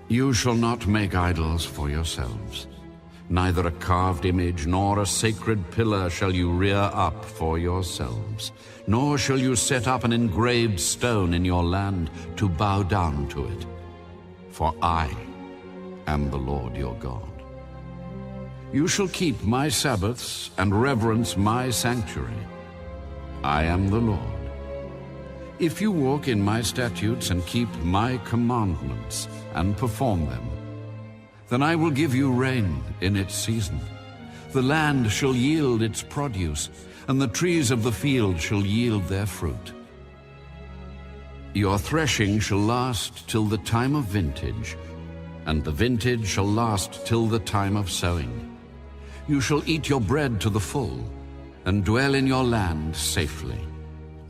You shall not make idols for yourselves. Neither a carved image nor a sacred pillar shall you rear up for yourselves, nor shall you set up an engraved stone in your land to bow down to it. For I am the Lord your God. You shall keep my Sabbaths and reverence my sanctuary. I am the Lord. If you walk in my statutes and keep my commandments and perform them, then I will give you rain in its season. The land shall yield its produce, and the trees of the field shall yield their fruit. Your threshing shall last till the time of vintage, and the vintage shall last till the time of sowing. You shall eat your bread to the full, and dwell in your land safely.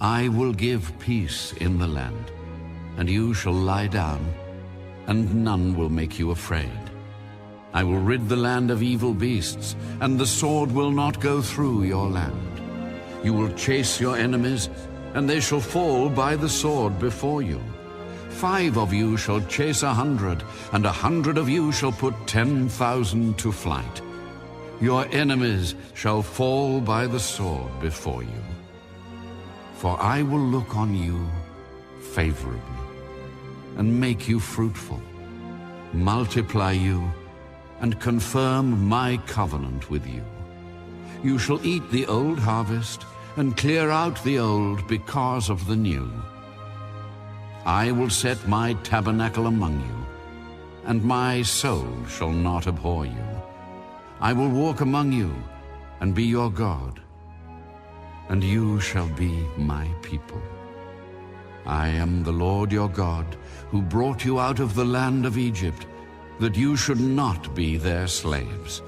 I will give peace in the land, and you shall lie down, and none will make you afraid. I will rid the land of evil beasts, and the sword will not go through your land. You will chase your enemies, and they shall fall by the sword before you. 5 of you shall chase 100, and 100 of you shall put 10,000 to flight. Your enemies shall fall by the sword before you. For I will look on you favorably, and make you fruitful, multiply you, and confirm my covenant with you. You shall eat the old harvest, and clear out the old because of the new. I will set my tabernacle among you, and my soul shall not abhor you. I will walk among you, and be your God, and you shall be my people. I am the Lord your God, who brought you out of the land of Egypt, that you should not be their slaves.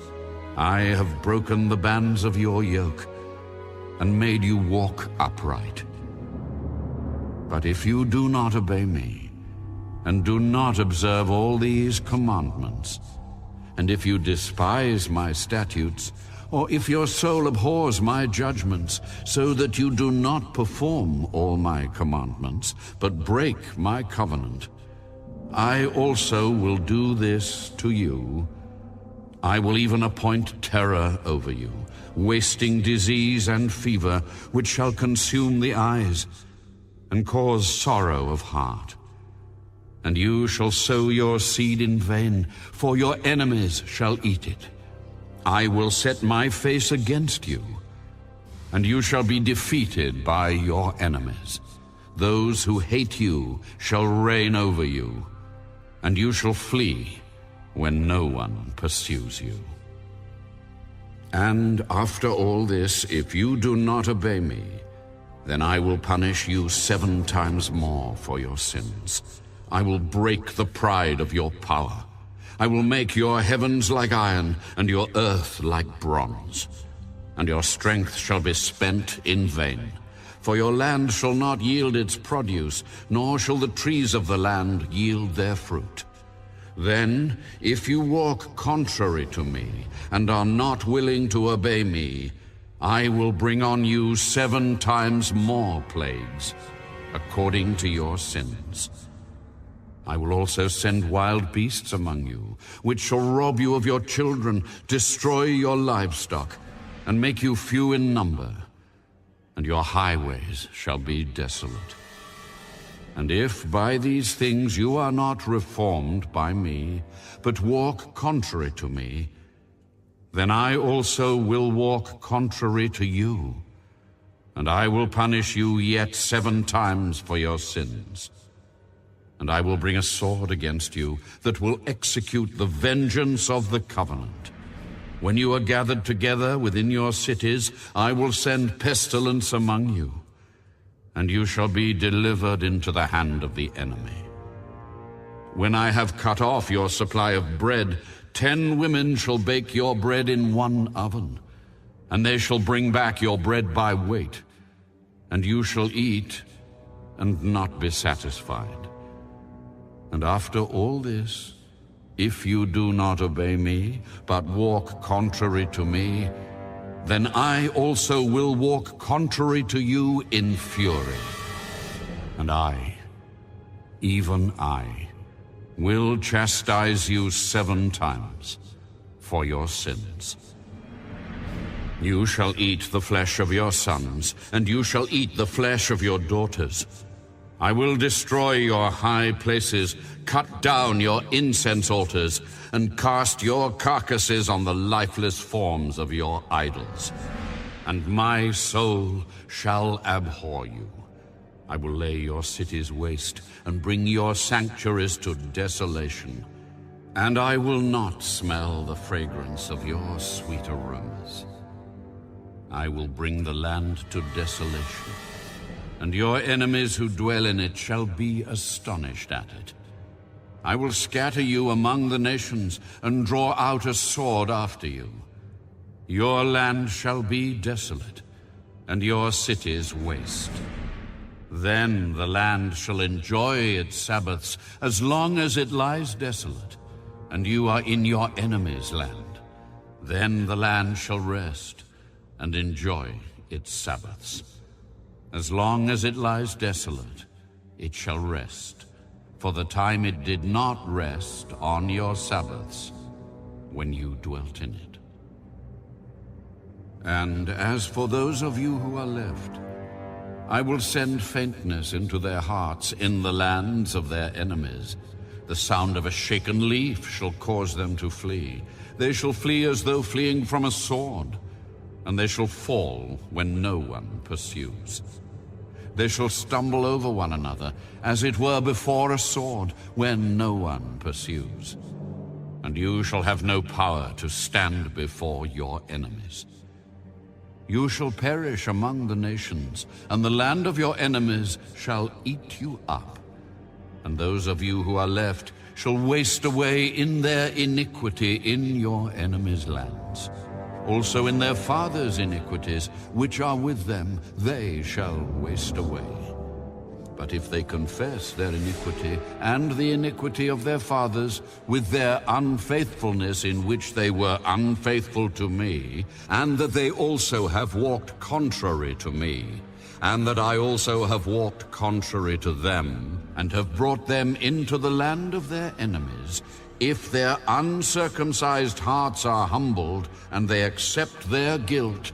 I have broken the bands of your yoke, and made you walk upright. But if you do not obey me, and do not observe all these commandments, and if you despise my statutes, or if your soul abhors my judgments, so that you do not perform all my commandments, but break my covenant, I also will do this to you. I will even appoint terror over you, wasting disease and fever, which shall consume the eyes, and cause sorrow of heart. And you shall sow your seed in vain, for your enemies shall eat it. I will set my face against you, and you shall be defeated by your enemies. Those who hate you shall reign over you, and you shall flee when no one pursues you. And after all this, if you do not obey me, then I will punish you 7 times more for your sins. I will break the pride of your power. I will make your heavens like iron, and your earth like bronze. And your strength shall be spent in vain. For your land shall not yield its produce, nor shall the trees of the land yield their fruit. Then, if you walk contrary to me, and are not willing to obey me, I will bring on you 7 times more plagues, according to your sins. I will also send wild beasts among you, which shall rob you of your children, destroy your livestock, and make you few in number, and your highways shall be desolate. And if by these things you are not reformed by me, but walk contrary to me, then I also will walk contrary to you, and I will punish you yet 7 times for your sins. And I will bring a sword against you that will execute the vengeance of the covenant. When you are gathered together within your cities, I will send pestilence among you, and you shall be delivered into the hand of the enemy. When I have cut off your supply of bread, 10 women shall bake your bread in 1 oven, and they shall bring back your bread by weight, and you shall eat and not be satisfied. And after all this, if you do not obey me, but walk contrary to me, then I also will walk contrary to you in fury. And I, even I, will chastise you 7 times for your sins. You shall eat the flesh of your sons, and you shall eat the flesh of your daughters. I will destroy your high places, cut down your incense altars, and cast your carcasses on the lifeless forms of your idols. And my soul shall abhor you. I will lay your cities waste and bring your sanctuaries to desolation. And I will not smell the fragrance of your sweet aromas. I will bring the land to desolation, and your enemies who dwell in it shall be astonished at it. I will scatter you among the nations and draw out a sword after you. Your land shall be desolate, and your cities waste. Then the land shall enjoy its Sabbaths as long as it lies desolate, and you are in your enemy's land. Then the land shall rest and enjoy its Sabbaths. As long as it lies desolate, it shall rest, for the time it did not rest on your Sabbaths when you dwelt in it. And as for those of you who are left, I will send faintness into their hearts in the lands of their enemies. The sound of a shaken leaf shall cause them to flee. They shall flee as though fleeing from a sword, and they shall fall when no one pursues. They shall stumble over one another, as it were before a sword, when no one pursues. And you shall have no power to stand before your enemies. You shall perish among the nations, and the land of your enemies shall eat you up. And those of you who are left shall waste away in their iniquity in your enemies' lands. Also in their fathers' iniquities, which are with them, they shall waste away. But if they confess their iniquity and the iniquity of their fathers with their unfaithfulness in which they were unfaithful to me, and that they also have walked contrary to me, and that I also have walked contrary to them, and have brought them into the land of their enemies, if their uncircumcised hearts are humbled, and they accept their guilt,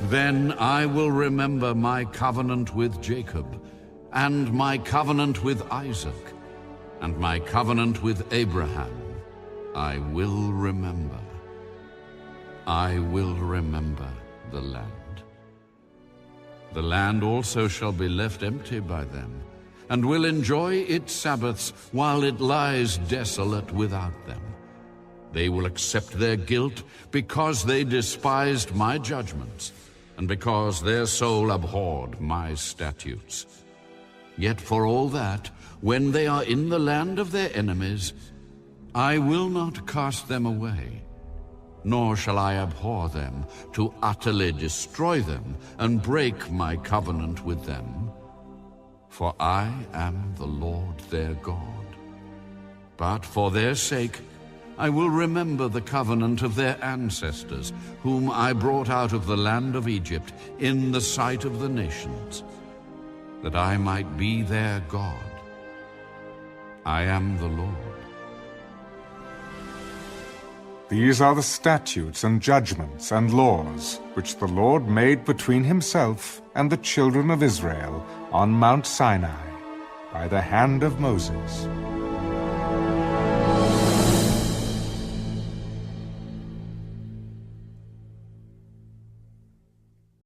then I will remember my covenant with Jacob, and my covenant with Isaac, and my covenant with Abraham. I will remember. I will remember the land. The land also shall be left empty by them, and will enjoy its Sabbaths while it lies desolate without them. They will accept their guilt because they despised my judgments, and because their soul abhorred my statutes. Yet for all that, when they are in the land of their enemies, I will not cast them away, nor shall I abhor them to utterly destroy them and break my covenant with them. For I am the Lord their God. But for their sake I will remember the covenant of their ancestors, whom I brought out of the land of Egypt in the sight of the nations, that I might be their God. I am the Lord. These are the statutes and judgments and laws which the Lord made between himself and the children of Israel on Mount Sinai by the hand of Moses.